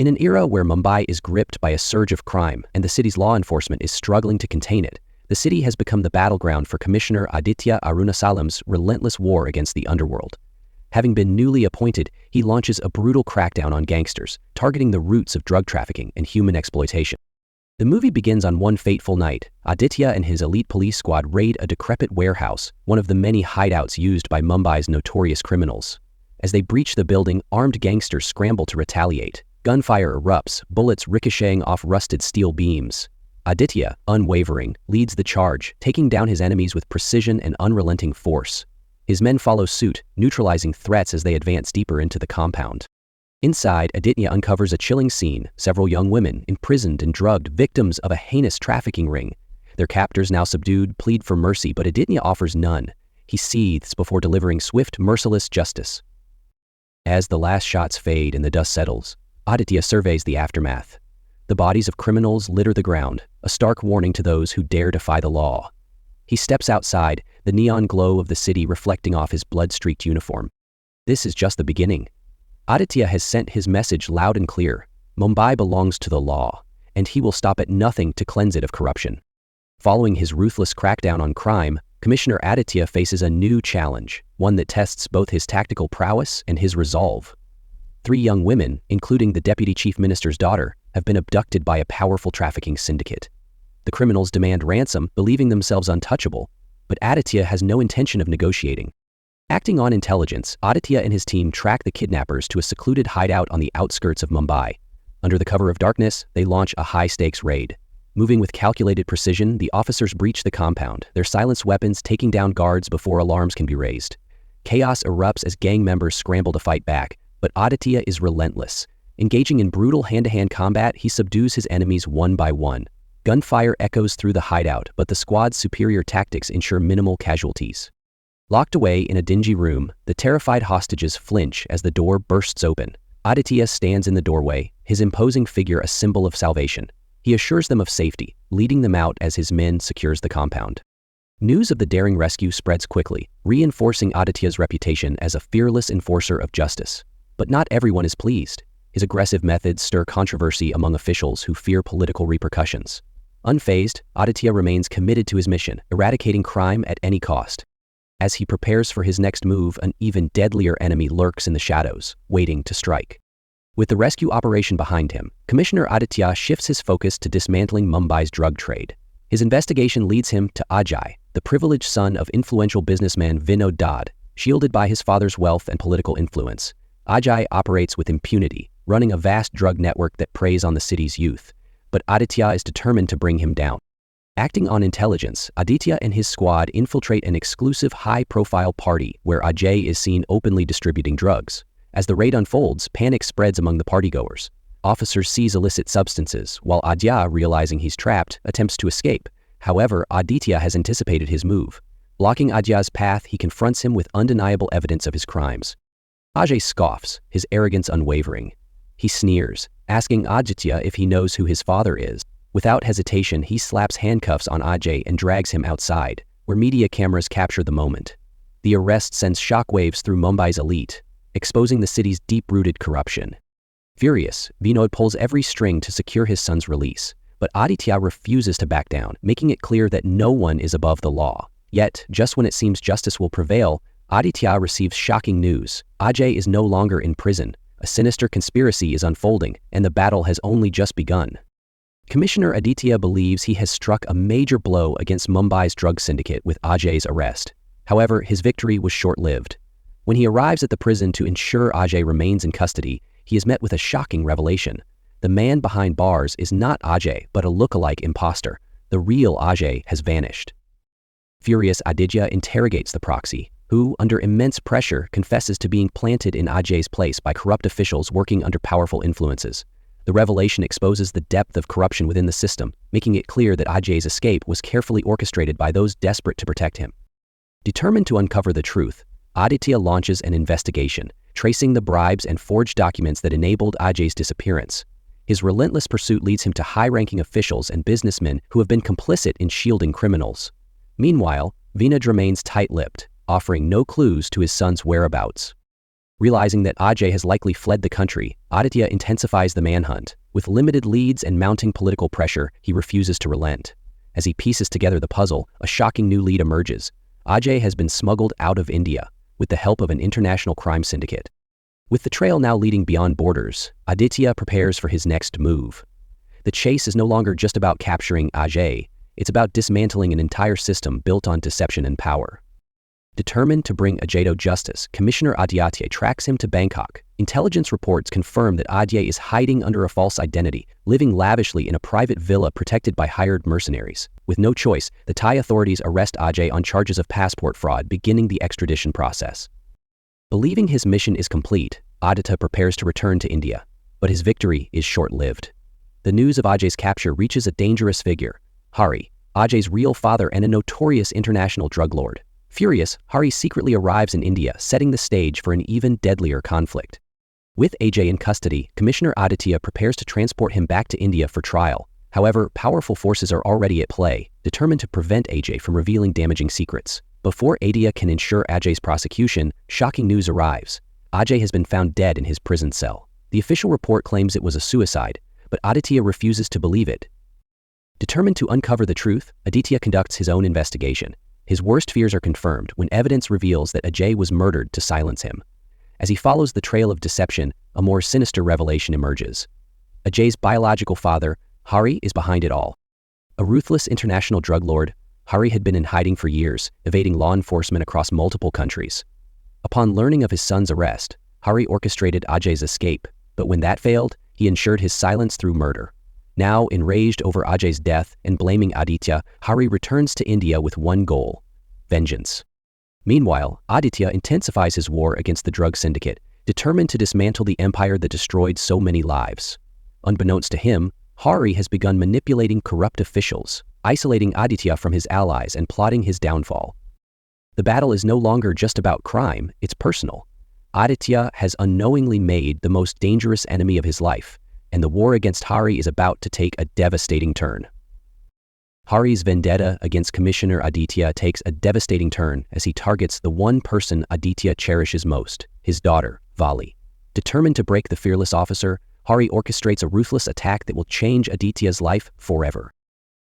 In an era where Mumbai is gripped by a surge of crime and the city's law enforcement is struggling to contain it, the city has become the battleground for Commissioner Aaditya Arunasalam's relentless war against the underworld. Having been newly appointed, he launches a brutal crackdown on gangsters, targeting the roots of drug trafficking and human exploitation. The movie begins on one fateful night. Aaditya and his elite police squad raid a decrepit warehouse, one of the many hideouts used by Mumbai's notorious criminals. As they breach the building, armed gangsters scramble to retaliate. Gunfire erupts, bullets ricocheting off rusted steel beams. Aaditya, unwavering, leads the charge, taking down his enemies with precision and unrelenting force. His men follow suit, neutralizing threats as they advance deeper into the compound. Inside, Aaditya uncovers a chilling scene: several young women, imprisoned and drugged, victims of a heinous trafficking ring. Their captors, now subdued, plead for mercy, but Aaditya offers none. He seethes before delivering swift, merciless justice. As the last shots fade and the dust settles, Aaditya surveys the aftermath. The bodies of criminals litter the ground, a stark warning to those who dare defy the law. He steps outside, the neon glow of the city reflecting off his blood-streaked uniform. This is just the beginning. Aaditya has sent his message loud and clear. Mumbai belongs to the law, and he will stop at nothing to cleanse it of corruption. Following his ruthless crackdown on crime, Commissioner Aaditya faces a new challenge, one that tests both his tactical prowess and his resolve. 3 young women, including the Deputy Chief Minister's daughter, have been abducted by a powerful trafficking syndicate. The criminals demand ransom, believing themselves untouchable, but Aaditya has no intention of negotiating. Acting on intelligence, Aaditya and his team track the kidnappers to a secluded hideout on the outskirts of Mumbai. Under the cover of darkness, they launch a high-stakes raid. Moving with calculated precision, the officers breach the compound, their silenced weapons taking down guards before alarms can be raised. Chaos erupts as gang members scramble to fight back, but Aaditya is relentless. Engaging in brutal hand-to-hand combat, he subdues his enemies one by one. Gunfire echoes through the hideout, but the squad's superior tactics ensure minimal casualties. Locked away in a dingy room, the terrified hostages flinch as the door bursts open. Aaditya stands in the doorway, his imposing figure a symbol of salvation. He assures them of safety, leading them out as his men secures the compound. News of the daring rescue spreads quickly, reinforcing Aditya's reputation as a fearless enforcer of justice. But not everyone is pleased. His aggressive methods stir controversy among officials who fear political repercussions. Unfazed, Aaditya remains committed to his mission, eradicating crime at any cost. As he prepares for his next move, an even deadlier enemy lurks in the shadows, waiting to strike. With the rescue operation behind him, Commissioner Aaditya shifts his focus to dismantling Mumbai's drug trade. His investigation leads him to Ajay, the privileged son of influential businessman Vinod Dad. Shielded by his father's wealth and political influence, Ajay operates with impunity, running a vast drug network that preys on the city's youth. But Aaditya is determined to bring him down. Acting on intelligence, Aaditya and his squad infiltrate an exclusive high-profile party where Ajay is seen openly distributing drugs. As the raid unfolds, panic spreads among the partygoers. Officers seize illicit substances, while Ajay, realizing he's trapped, attempts to escape. However, Aaditya has anticipated his move. Blocking Ajay's path, he confronts him with undeniable evidence of his crimes. Ajay scoffs, his arrogance unwavering. He sneers, asking Aditya if he knows who his father is. Without hesitation, he slaps handcuffs on Ajay and drags him outside, where media cameras capture the moment. The arrest sends shockwaves through Mumbai's elite, exposing the city's deep-rooted corruption. Furious, Vinod pulls every string to secure his son's release, but Aditya refuses to back down, making it clear that no one is above the law. Yet, just when it seems justice will prevail, Aditya receives shocking news. Ajay is no longer in prison. A sinister conspiracy is unfolding, and the battle has only just begun. Commissioner Aditya believes he has struck a major blow against Mumbai's drug syndicate with Ajay's arrest. However, his victory was short-lived. When he arrives at the prison to ensure Ajay remains in custody, he is met with a shocking revelation. The man behind bars is not Ajay, but a look-alike imposter. The real Ajay has vanished. Furious, Aditya interrogates the proxy, who, under immense pressure, confesses to being planted in Ajay's place by corrupt officials working under powerful influences. The revelation exposes the depth of corruption within the system, making it clear that Ajay's escape was carefully orchestrated by those desperate to protect him. Determined to uncover the truth, Aditya launches an investigation, tracing the bribes and forged documents that enabled Ajay's disappearance. His relentless pursuit leads him to high-ranking officials and businessmen who have been complicit in shielding criminals. Meanwhile, Vinod remains tight-lipped, offering no clues to his son's whereabouts. Realizing that Ajay has likely fled the country, Aditya intensifies the manhunt. With limited leads and mounting political pressure, he refuses to relent. As he pieces together the puzzle, a shocking new lead emerges. Ajay has been smuggled out of India with the help of an international crime syndicate. With the trail now leading beyond borders, Aditya prepares for his next move. The chase is no longer just about capturing Ajay, it's about dismantling an entire system built on deception and power. Determined to bring Ajay to justice, Commissioner Aditya tracks him to Bangkok. Intelligence reports confirm that Ajay is hiding under a false identity, living lavishly in a private villa protected by hired mercenaries. With no choice, the Thai authorities arrest Ajay on charges of passport fraud, beginning the extradition process. Believing his mission is complete, Aditya prepares to return to India. But his victory is short-lived. The news of Ajay's capture reaches a dangerous figure, Hari, Ajay's real father and a notorious international drug lord. Furious, Hari secretly arrives in India, setting the stage for an even deadlier conflict. With Ajay in custody, Commissioner Aditya prepares to transport him back to India for trial. However, powerful forces are already at play, determined to prevent Ajay from revealing damaging secrets. Before Aditya can ensure Ajay's prosecution, shocking news arrives. Ajay has been found dead in his prison cell. The official report claims it was a suicide, but Aditya refuses to believe it. Determined to uncover the truth, Aditya conducts his own investigation. His worst fears are confirmed when evidence reveals that Ajay was murdered to silence him. As he follows the trail of deception, a more sinister revelation emerges. Ajay's biological father, Hari, is behind it all. A ruthless international drug lord, Hari had been in hiding for years, evading law enforcement across multiple countries. Upon learning of his son's arrest, Hari orchestrated Ajay's escape, but when that failed, he ensured his silence through murder. Now, enraged over Ajay's death and blaming Aditya, Hari returns to India with one goal: vengeance. Meanwhile, Aditya intensifies his war against the drug syndicate, determined to dismantle the empire that destroyed so many lives. Unbeknownst to him, Hari has begun manipulating corrupt officials, isolating Aditya from his allies and plotting his downfall. The battle is no longer just about crime, it's personal. Aditya has unknowingly made the most dangerous enemy of his life, and the war against Hari is about to take a devastating turn. Hari's vendetta against Commissioner Aditya takes a devastating turn as he targets the one person Aditya cherishes most, his daughter, Vali. Determined to break the fearless officer, Hari orchestrates a ruthless attack that will change Aditya's life forever.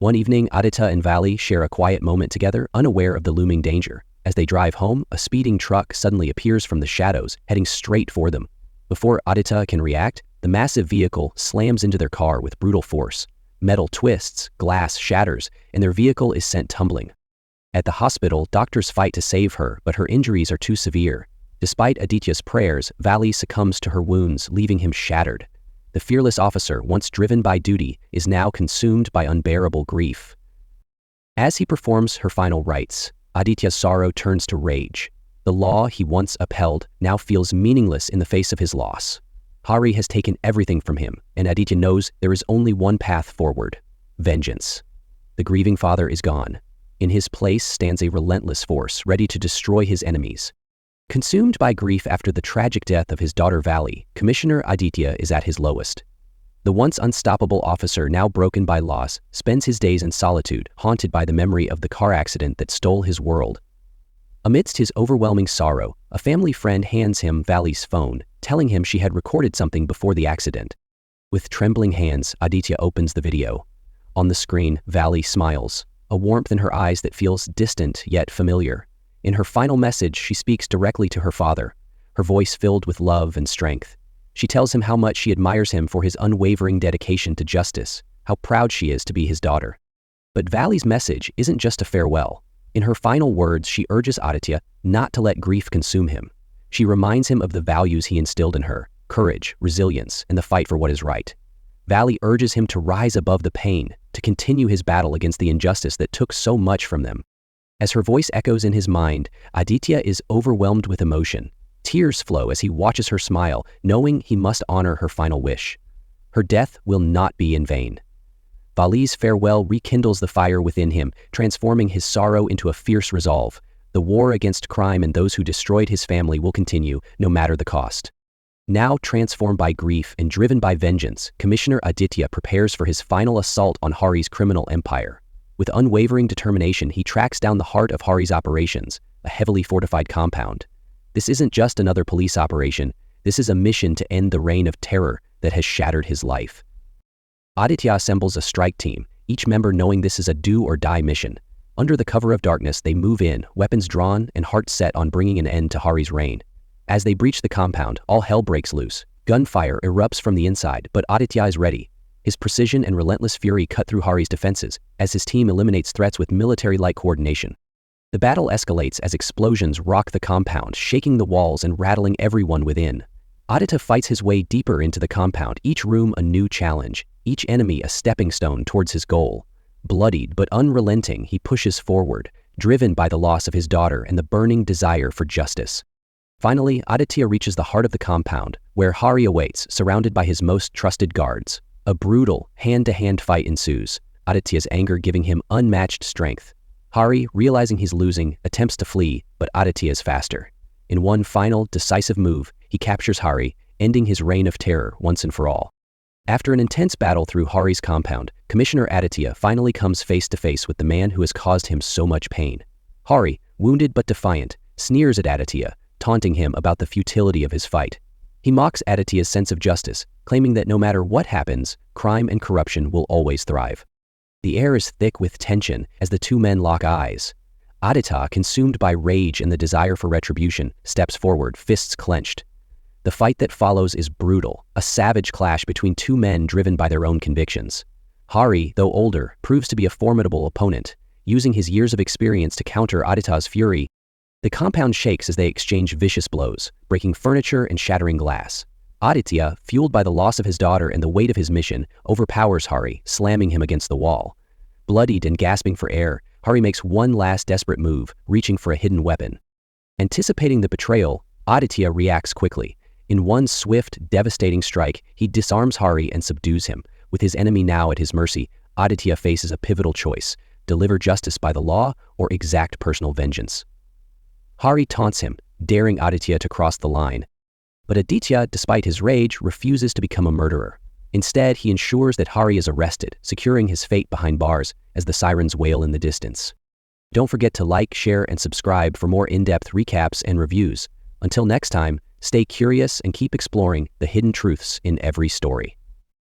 One evening, Aditya and Vali share a quiet moment together, unaware of the looming danger. As they drive home, a speeding truck suddenly appears from the shadows, heading straight for them. Before Aditya can react, the massive vehicle slams into their car with brutal force. Metal twists, glass shatters, and their vehicle is sent tumbling. At the hospital, doctors fight to save her, but her injuries are too severe. Despite Aditya's prayers, Vali succumbs to her wounds, leaving him shattered. The fearless officer, once driven by duty, is now consumed by unbearable grief. As he performs her final rites, Aditya's sorrow turns to rage. The law he once upheld now feels meaningless in the face of his loss. Hari has taken everything from him, and Aditya knows there is only one path forward: vengeance. The grieving father is gone. In his place stands a relentless force, ready to destroy his enemies. Consumed by grief after the tragic death of his daughter Vali, Commissioner Aditya is at his lowest. The once unstoppable officer, now broken by loss, spends his days in solitude, haunted by the memory of the car accident that stole his world. Amidst his overwhelming sorrow, a family friend hands him Vali's phone, telling him she had recorded something before the accident. With trembling hands, Aditya opens the video. On the screen, Vali smiles, a warmth in her eyes that feels distant yet familiar. In her final message, she speaks directly to her father, her voice filled with love and strength. She tells him how much she admires him for his unwavering dedication to justice, how proud she is to be his daughter. But Vali's message isn't just a farewell. In her final words, she urges Aditya not to let grief consume him. She reminds him of the values he instilled in her: courage, resilience, and the fight for what is right. Vali urges him to rise above the pain, to continue his battle against the injustice that took so much from them. As her voice echoes in his mind, Aditya is overwhelmed with emotion. Tears flow as he watches her smile, knowing he must honor her final wish. Her death will not be in vain. Vali's farewell rekindles the fire within him, transforming his sorrow into a fierce resolve. The war against crime and those who destroyed his family will continue, no matter the cost. Now transformed by grief and driven by vengeance, Commissioner Aditya prepares for his final assault on Hari's criminal empire. With unwavering determination, he tracks down the heart of Hari's operations, a heavily fortified compound. This isn't just another police operation, this is a mission to end the reign of terror that has shattered his life. Aaditya assembles a strike team, each member knowing this is a do-or-die mission. Under the cover of darkness, they move in, weapons drawn and hearts set on bringing an end to Hari's reign. As they breach the compound, all hell breaks loose. Gunfire erupts from the inside, but Aaditya is ready. His precision and relentless fury cut through Hari's defenses, as his team eliminates threats with military-like coordination. The battle escalates as explosions rock the compound, shaking the walls and rattling everyone within. Aaditya fights his way deeper into the compound, each room a new challenge, each enemy a stepping stone towards his goal. Bloodied but unrelenting, he pushes forward, driven by the loss of his daughter and the burning desire for justice. Finally, Aaditya reaches the heart of the compound, where Hari awaits, surrounded by his most trusted guards. A brutal, hand-to-hand fight ensues, Aditya's anger giving him unmatched strength. Hari, realizing he's losing, attempts to flee, but Aaditya is faster. In one final, decisive move, he captures Hari, ending his reign of terror once and for all. After an intense battle through Hari's compound, Commissioner Aaditya finally comes face-to-face with the man who has caused him so much pain. Hari, wounded but defiant, sneers at Aaditya, taunting him about the futility of his fight. He mocks Aditya's sense of justice, claiming that no matter what happens, crime and corruption will always thrive. The air is thick with tension as the two men lock eyes. Aaditya, consumed by rage and the desire for retribution, steps forward, fists clenched. The fight that follows is brutal, a savage clash between two men driven by their own convictions. Hari, though older, proves to be a formidable opponent, using his years of experience to counter Aditya's fury. The compound shakes as they exchange vicious blows, breaking furniture and shattering glass. Aaditya, fueled by the loss of his daughter and the weight of his mission, overpowers Hari, slamming him against the wall. Bloodied and gasping for air, Hari makes one last desperate move, reaching for a hidden weapon. Anticipating the betrayal, Aaditya reacts quickly. In one swift, devastating strike, he disarms Hari and subdues him. With his enemy now at his mercy, Aaditya faces a pivotal choice: deliver justice by the law or exact personal vengeance. Hari taunts him, daring Aaditya to cross the line. But Aaditya, despite his rage, refuses to become a murderer. Instead, he ensures that Hari is arrested, securing his fate behind bars as the sirens wail in the distance. Don't forget to like, share, and subscribe for more in-depth recaps and reviews. Until next time, stay curious and keep exploring the hidden truths in every story.